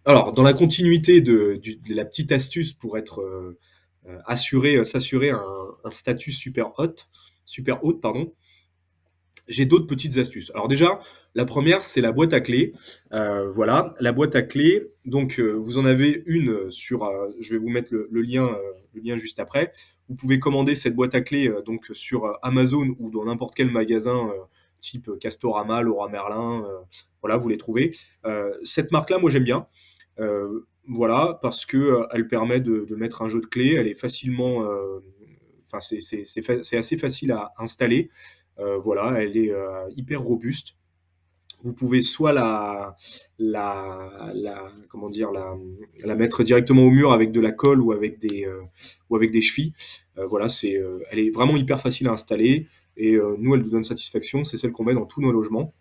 Alors, dans la continuité de la petite astuce pour être s'assurer un statut super haute, pardon, j'ai d'autres petites astuces. Alors déjà, la première, c'est la boîte à clés. Voilà, la boîte à clés. Donc, vous en avez une sur. Je vais vous mettre le lien juste après. Vous pouvez commander cette boîte à clés donc sur Amazon ou dans n'importe quel magasin type Castorama, Leroy Merlin. Voilà, vous les trouvez. Cette marque-là, moi, j'aime bien. Voilà, parce que elle permet de mettre un jeu de clés. Elle est facilement. Enfin, c'est assez facile à installer. Voilà, elle est hyper robuste. Vous pouvez soit comment dire, la mettre directement au mur avec de la colle ou avec des chevilles. Voilà, elle est vraiment hyper facile à installer et nous, elle nous donne satisfaction. C'est celle qu'on met dans tous nos logements.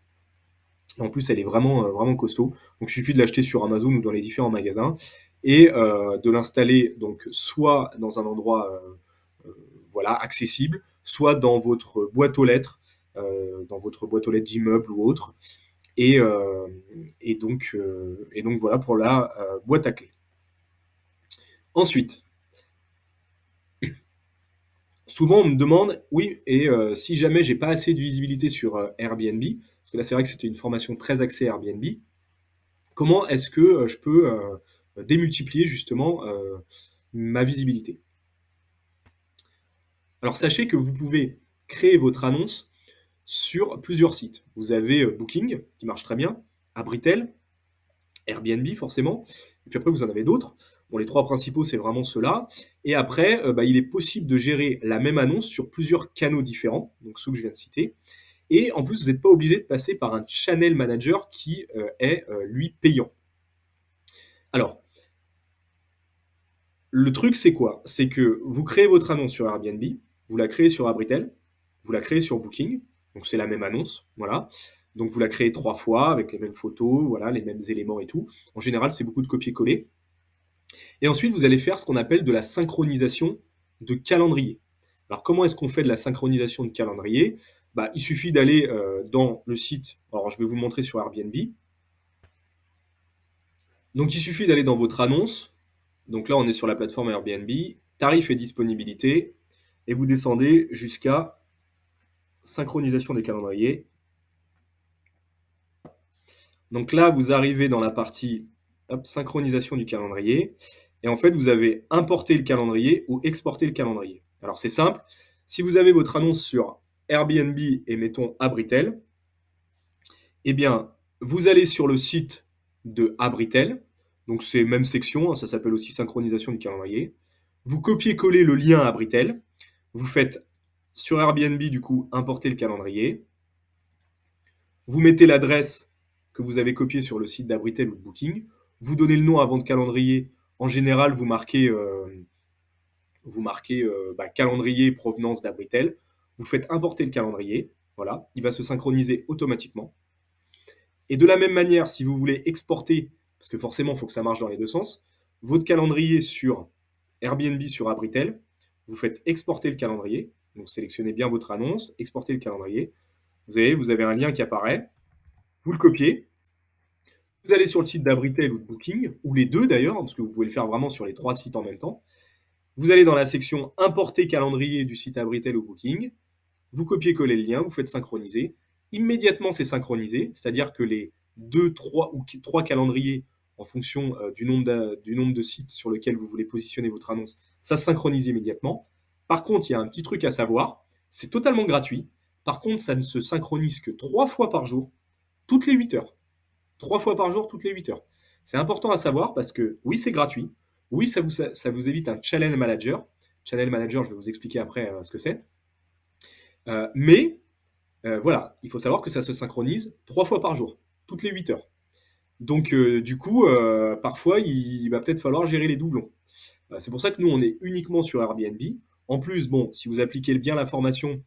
Et en plus, elle est vraiment costaud. Donc, il suffit de l'acheter sur Amazon ou dans les différents magasins et de l'installer donc soit dans un endroit voilà, accessible, soit dans votre boîte aux lettres d'immeuble ou autre. Et, euh, et donc voilà pour la boîte à clés. Ensuite, souvent on me demande, oui, et si jamais j'ai pas assez de visibilité sur Airbnb, parce que là c'est vrai que c'était une formation très axée Airbnb, comment est-ce que je peux démultiplier justement ma visibilité? Alors sachez que vous pouvez créer votre annonce sur plusieurs sites. Vous avez Booking, qui marche très bien, Abritel, Airbnb forcément, et puis après vous en avez d'autres. Bon, les trois principaux, c'est vraiment ceux-là. Et après, bah, il est possible de gérer la même annonce sur plusieurs canaux différents, donc ceux que je viens de citer. Et en plus, vous n'êtes pas obligé de passer par un channel manager qui est, lui, payant. Alors, le truc, c'est quoi? C'est que vous créez votre annonce sur Airbnb, vous la créez sur Abritel, vous la créez sur Booking, donc c'est la même annonce, voilà. Donc vous la créez trois fois avec les mêmes photos, voilà, les mêmes éléments et tout. En général, c'est beaucoup de copier-coller. Et ensuite, vous allez faire ce qu'on appelle de la synchronisation de calendrier. Alors, comment est-ce qu'on fait de la synchronisation de calendrier? Bah, il suffit d'aller dans le site. Alors, je vais vous montrer sur Airbnb. Donc, il suffit d'aller dans votre annonce. Donc là, on est sur la plateforme Airbnb. Tarif et disponibilité. Et vous descendez jusqu'à synchronisation des calendriers. Donc là, vous arrivez dans la partie hop, synchronisation du calendrier. Et en fait, vous avez importé le calendrier ou exporté le calendrier. Alors c'est simple. Si vous avez votre annonce sur Airbnb et mettons Abritel, eh bien, vous allez sur le site de Abritel. Donc c'est même section, hein, ça s'appelle aussi synchronisation du calendrier. Vous copiez-collez le lien Abritel. Vous faites sur Airbnb, du coup, importer le calendrier. Vous mettez l'adresse que vous avez copiée sur le site d'Abritel ou de Booking. Vous donnez le nom avant de calendrier. En général, vous marquez bah, calendrier provenance d'Abritel. Vous faites importer le calendrier. Voilà, il va se synchroniser automatiquement. Et de la même manière, si vous voulez exporter, parce que forcément, il faut que ça marche dans les deux sens, votre calendrier sur Airbnb, sur Abritel, vous faites exporter le calendrier. Donc sélectionnez bien votre annonce, exportez le calendrier. Vous avez un lien qui apparaît. Vous le copiez, vous allez sur le site d'Abritel ou de Booking, ou les deux d'ailleurs, parce que vous pouvez le faire vraiment sur les trois sites en même temps. Vous allez dans la section Importer calendrier du site Abritel ou Booking, vous copiez-collez le lien, vous faites synchroniser. Immédiatement, c'est synchronisé, c'est-à-dire que les deux, trois ou trois calendriers, en fonction du nombre de sites sur lesquels vous voulez positionner votre annonce, ça se synchronise immédiatement. Par contre, il y a un petit truc à savoir, c'est totalement gratuit. Par contre, ça ne se synchronise que trois fois par jour, toutes les 8 heures. Trois fois par jour, toutes les 8 heures. C'est important à savoir parce que oui, c'est gratuit. Oui, ça vous évite un channel manager. Channel manager, je vais vous expliquer après ce que c'est. Mais voilà, il faut savoir que ça se synchronise trois fois par jour, toutes les 8 heures. Donc, du coup, parfois, il va peut-être falloir gérer les doublons. C'est pour ça que nous, on est uniquement sur Airbnb. En plus, bon, si vous appliquez bien la formation,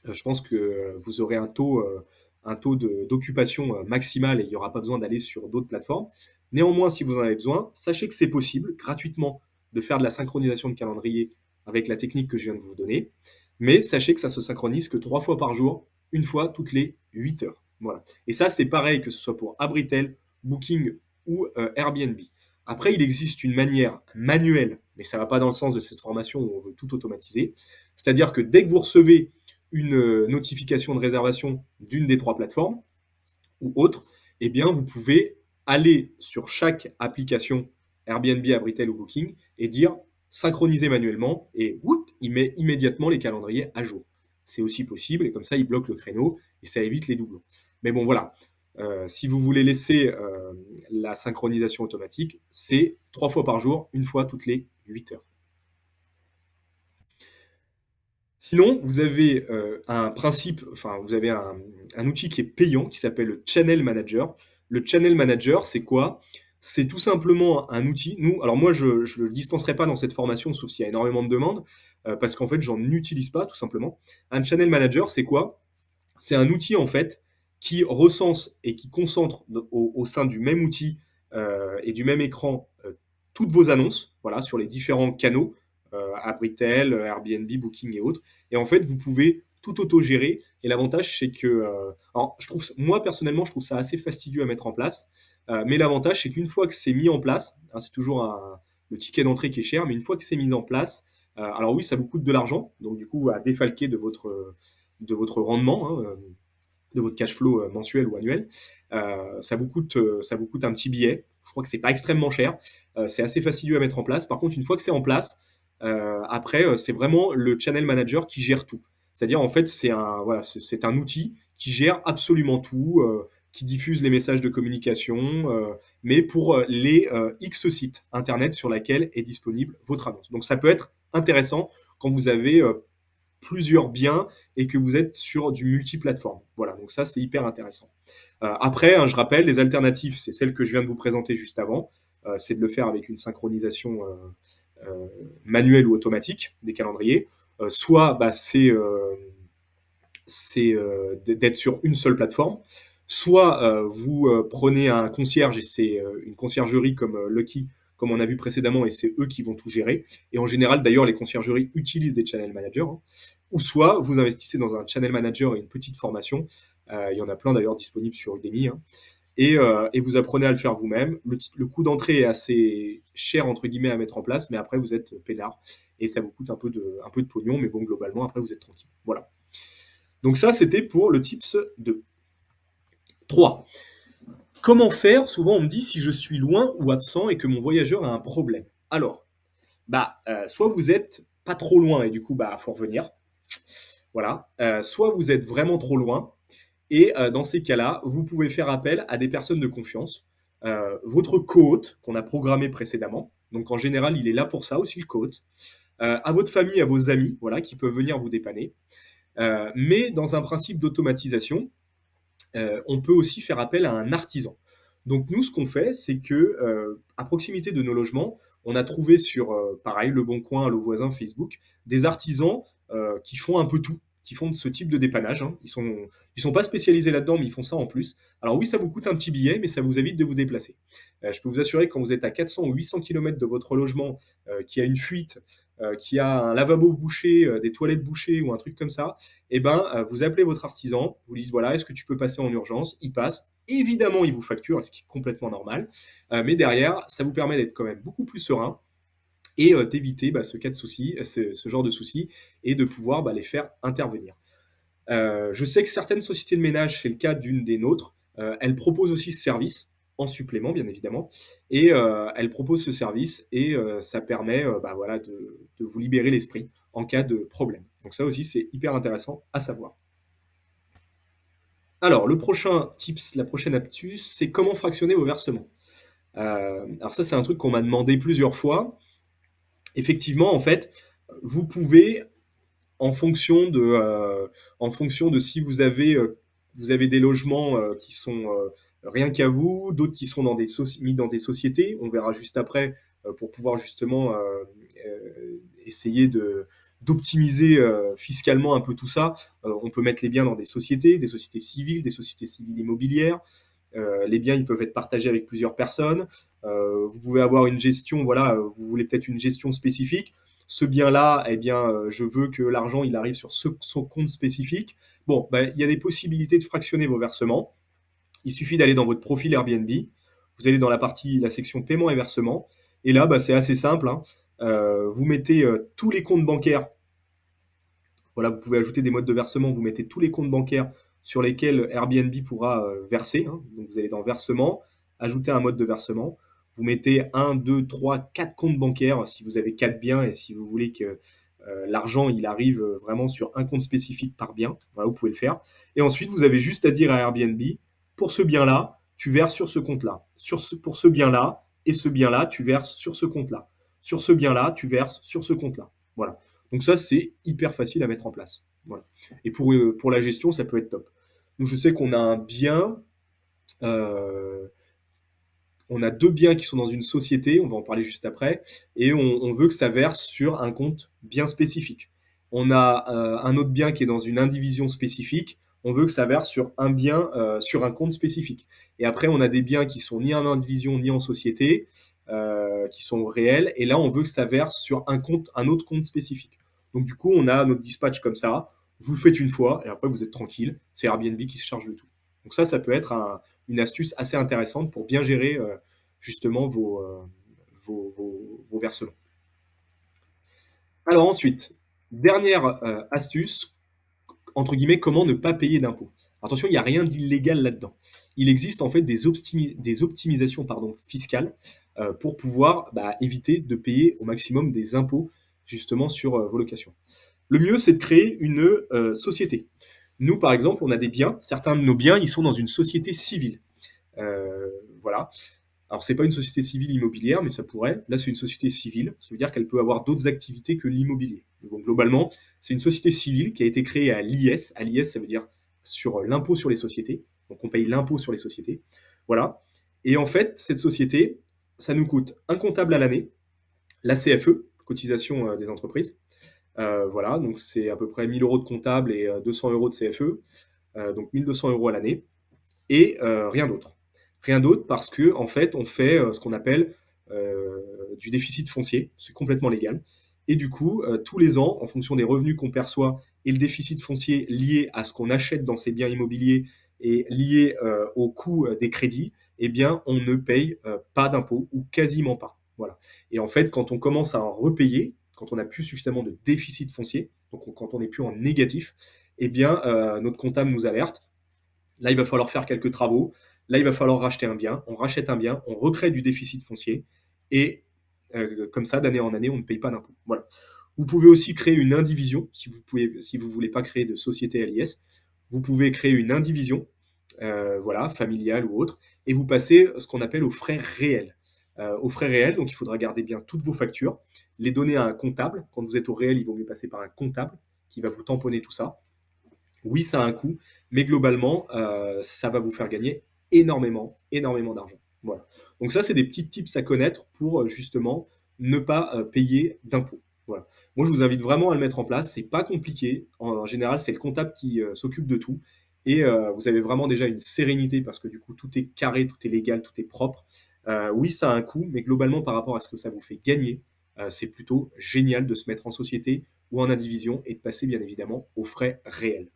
je pense que vous aurez un taux d'occupation maximal et il n'y aura pas besoin d'aller sur d'autres plateformes. Néanmoins, si vous en avez besoin, sachez que c'est possible gratuitement de faire de la synchronisation de calendrier avec la technique que je viens de vous donner. Mais sachez que ça se synchronise que trois fois par jour, une fois toutes les 8 heures. Voilà. Et ça, c'est pareil que ce soit pour Abritel, Booking ou Airbnb. Après, il existe une manière manuelle, mais ça ne va pas dans le sens de cette formation où on veut tout automatiser. C'est-à-dire que dès que vous recevez une notification de réservation d'une des trois plateformes ou autre, eh bien, vous pouvez aller sur chaque application Airbnb, Abritel ou Booking et dire synchroniser manuellement et whoop, il met immédiatement les calendriers à jour. C'est aussi possible et comme ça, il bloque le créneau et ça évite les doublons. Mais bon, voilà. Si vous voulez laisser la synchronisation automatique, c'est 3 fois par jour, une fois toutes les 8 heures. Sinon, vous avez un principe, enfin, vous avez un outil qui est payant qui s'appelle le Channel Manager. Le Channel Manager, c'est quoi? C'est tout simplement un outil. Nous, alors moi, je ne le dispenserai pas dans cette formation, sauf s'il y a énormément de demandes, parce qu'en fait, j'en utilise pas, tout simplement. Un Channel Manager, c'est quoi? C'est un outil, en fait, qui recense et qui concentre au sein du même outil et du même écran toutes vos annonces, voilà, sur les différents canaux, Abritel, Airbnb, Booking et autres. Et en fait, vous pouvez tout auto-gérer. Et l'avantage, c'est que, alors, moi personnellement, je trouve ça assez fastidieux à mettre en place. Mais l'avantage, c'est qu'une fois que c'est mis en place, hein, c'est toujours le ticket d'entrée qui est cher, mais une fois que c'est mis en place, alors oui, ça vous coûte de l'argent, donc du coup, à défalquer de votre rendement, hein, de votre cash flow mensuel ou annuel. Ça vous coûte un petit billet. Je crois que c'est pas extrêmement cher. C'est assez fastidieux à mettre en place. Par contre, une fois que c'est en place, après, c'est vraiment le channel manager qui gère tout. C'est-à-dire, en fait, voilà, c'est un outil qui gère absolument tout, qui diffuse les messages de communication, mais pour les X sites internet sur lesquels est disponible votre annonce. Donc, ça peut être intéressant quand vous avez plusieurs biens et que vous êtes sur du multiplateforme. Voilà, donc ça, c'est hyper intéressant. Après, hein, je rappelle, les alternatives, c'est celle que je viens de vous présenter juste avant. C'est de le faire avec une synchronisation manuelle ou automatique des calendriers. Soit bah, c'est d'être sur une seule plateforme. Soit vous prenez un concierge et c'est une conciergerie comme Lucky, comme on a vu précédemment, et c'est eux qui vont tout gérer. Et en général, d'ailleurs, les conciergeries utilisent des channel managers, hein. Ou soit vous investissez dans un channel manager et une petite formation. Il y en a plein d'ailleurs disponibles sur Udemy, hein. Et vous apprenez à le faire vous-même. Le coût d'entrée est assez cher, entre guillemets, à mettre en place, mais après, vous êtes peinard. Et ça vous coûte un peu de pognon, mais bon, globalement, après, vous êtes tranquille. Voilà. Donc ça, c'était pour le tips 2. 3. Comment faire? Souvent, on me dit si je suis loin ou absent et que mon voyageur a un problème. Alors, soit vous êtes pas trop loin et du coup, faut revenir. Voilà. Soit vous êtes vraiment trop loin et dans ces cas-là, vous pouvez faire appel à des personnes de confiance. Votre co-hôte qu'on a programmé précédemment. Donc en général, il est là pour ça aussi, le co-hôte. À votre famille, à vos amis, voilà, qui peuvent venir vous dépanner. Mais dans un principe d'automatisation, on peut aussi faire appel à un artisan. Donc nous, ce qu'on fait, c'est que à proximité de nos logements, on a trouvé sur, pareil, Le Bon Coin, Le Voisin, Facebook, des artisans qui font un peu tout, qui font de ce type de dépannage, hein. Ils sont pas spécialisés là-dedans, mais ils font ça en plus. Alors oui, ça vous coûte un petit billet, mais ça vous évite de vous déplacer. Je peux vous assurer que quand vous êtes à 400 ou 800 km de votre logement, qui a une fuite, qui a un lavabo bouché, des toilettes bouchées ou un truc comme ça, vous appelez votre artisan, vous lui dites voilà, est-ce que tu peux passer en urgence? Il passe. Évidemment, il vous facture, ce qui est complètement normal. Mais derrière, ça vous permet d'être quand même beaucoup plus serein et d'éviter ce cas de souci, ce genre de soucis, et de pouvoir les faire intervenir. Je sais que certaines sociétés de ménage, c'est le cas d'une des nôtres, elles proposent aussi ce service en supplément, bien évidemment, et elles proposent ce service et ça permet voilà, de vous libérer l'esprit en cas de problème. Donc ça aussi, c'est hyper intéressant à savoir. Alors, le prochain tips, la prochaine astuce, c'est comment fractionner vos versements. Alors ça, c'est un truc qu'on m'a demandé plusieurs fois. Effectivement, en fait, vous pouvez, en fonction de si vous avez des logements qui sont rien qu'à vous, d'autres qui sont mis dans des sociétés, on verra juste après, pour pouvoir justement essayer d'optimiser fiscalement un peu tout ça. On peut mettre les biens dans des sociétés civiles, des sociétés civiles immobilières. Les biens, ils peuvent être partagés avec plusieurs personnes. Vous pouvez avoir une gestion, voilà, vous voulez peut-être une gestion spécifique. Ce bien-là, je veux que l'argent, il arrive sur son compte spécifique. Bon, il y a des possibilités de fractionner vos versements. Il suffit d'aller dans votre profil Airbnb. vous allez dans la section paiement et versement. Et là, bah, c'est assez simple, hein. Vous mettez tous les comptes bancaires. Voilà, vous pouvez ajouter des modes de versement. Vous mettez tous les comptes bancaires sur lesquels Airbnb pourra verser, hein. Donc vous allez dans versement, ajouter un mode de versement. Vous mettez un, 2, 3, 4 comptes bancaires si vous avez 4 biens et si vous voulez que l'argent il arrive vraiment sur un compte spécifique par bien. Voilà, vous pouvez le faire. Et ensuite, vous avez juste à dire à Airbnb, pour ce bien-là, tu verses sur ce compte-là. Pour ce bien-là et ce bien-là, tu verses sur ce compte-là. Sur ce bien-là, tu verses sur ce compte-là. Voilà. Donc ça, c'est hyper facile à mettre en place. Voilà. Et pour la gestion, ça peut être top. Donc je sais qu'on a un bien, euh, on a deux biens qui sont dans une société, on va en parler juste après, et on veut que ça verse sur un compte bien spécifique. On a un autre bien qui est dans une indivision spécifique, on veut que ça verse sur un bien, sur un compte spécifique. Et après, on a des biens qui sont ni en indivision ni en société, qui sont réels, et là, on veut que ça verse sur un compte, un autre compte spécifique. Donc du coup, on a notre dispatch comme ça, vous le faites une fois, et après, vous êtes tranquille, c'est Airbnb qui se charge de tout. Donc ça peut être une astuce assez intéressante pour bien gérer justement vos versements. Alors ensuite, dernière astuce, entre guillemets, comment ne pas payer d'impôts. Attention, il n'y a rien d'illégal là-dedans. Il existe en fait des optimisations fiscales pour pouvoir éviter de payer au maximum des impôts justement sur vos locations. Le mieux, c'est de créer une société. Nous, par exemple, on a des biens, certains de nos biens, ils sont dans une société civile. Voilà. Alors, c'est pas une société civile immobilière, mais ça pourrait. Là, c'est une société civile. Ça veut dire qu'elle peut avoir d'autres activités que l'immobilier. Donc, globalement, c'est une société civile qui a été créée à l'IS. À l'IS, ça veut dire sur l'impôt sur les sociétés. Donc, on paye l'impôt sur les sociétés. Voilà. Et en fait, cette société, ça nous coûte un comptable à l'année, la CFE, cotisation des entreprises. Voilà. Donc, c'est à peu près 1000 euros de comptable et 200 euros de CFE. Donc, 1200 euros à l'année. Et rien d'autre. Rien d'autre parce que en fait, on fait ce qu'on appelle du déficit foncier, c'est complètement légal. Et du coup, tous les ans, en fonction des revenus qu'on perçoit et le déficit foncier lié à ce qu'on achète dans ces biens immobiliers et lié au coût des crédits, eh bien, on ne paye pas d'impôts ou quasiment pas. Voilà. Et en fait, quand on commence à en repayer, quand on n'a plus suffisamment de déficit foncier, donc quand on n'est plus en négatif, eh bien, notre comptable nous alerte. Là, il va falloir faire quelques travaux. Là, il va falloir racheter un bien. On rachète un bien, on recrée du déficit foncier. Et comme ça, d'année en année, on ne paye pas d'impôts. Voilà. Vous pouvez aussi créer une indivision, si vous voulez pas créer de société à l'IS. Vous pouvez créer une indivision, voilà, familiale ou autre, et vous passez ce qu'on appelle aux frais réels. Aux frais réels, donc il faudra garder bien toutes vos factures, les donner à un comptable. Quand vous êtes au réel, il vaut mieux passer par un comptable qui va vous tamponner tout ça. Oui, ça a un coût, mais globalement, ça va vous faire gagner énormément, énormément d'argent. Voilà. Donc ça, c'est des petits tips à connaître pour justement ne pas payer d'impôts. Voilà. Moi, je vous invite vraiment à le mettre en place. C'est pas compliqué. En général, c'est le comptable qui s'occupe de tout. Et vous avez vraiment déjà une sérénité parce que du coup, tout est carré, tout est légal, tout est propre. Oui, ça a un coût, mais globalement, par rapport à ce que ça vous fait gagner, c'est plutôt génial de se mettre en société ou en indivision et de passer bien évidemment aux frais réels.